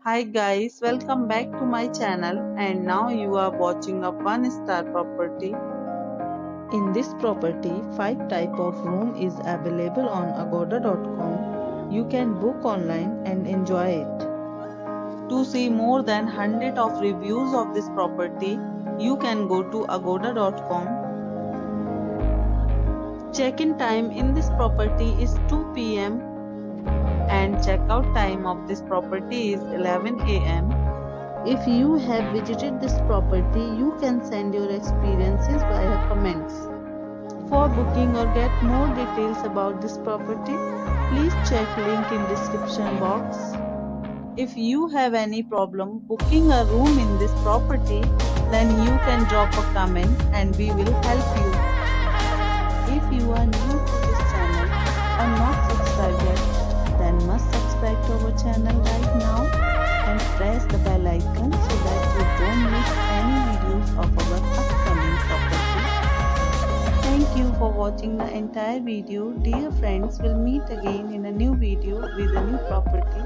Hi guys, welcome back to my channel and now you are watching a 1-star property. In this property, 5 type of room is available on agoda.com. You can book online and enjoy it. To see more than 100 of reviews of this property, you can go to agoda.com. Check-in time in this property is 2 p.m. and checkout time of this property is 11 a.m. If you have visited this property, you can send your experiences via comments. For booking or get more details about this property, please check link in description box. If you have any problem booking a room in this property, then you can drop a comment and we will help you. If you are new to this channel or not subscribed yet, then must subscribe to our channel right now and press the bell icon so that you don't miss any videos of our upcoming property. Thank you for watching the entire video. Dear friends, we'll meet again in a new video with a new property.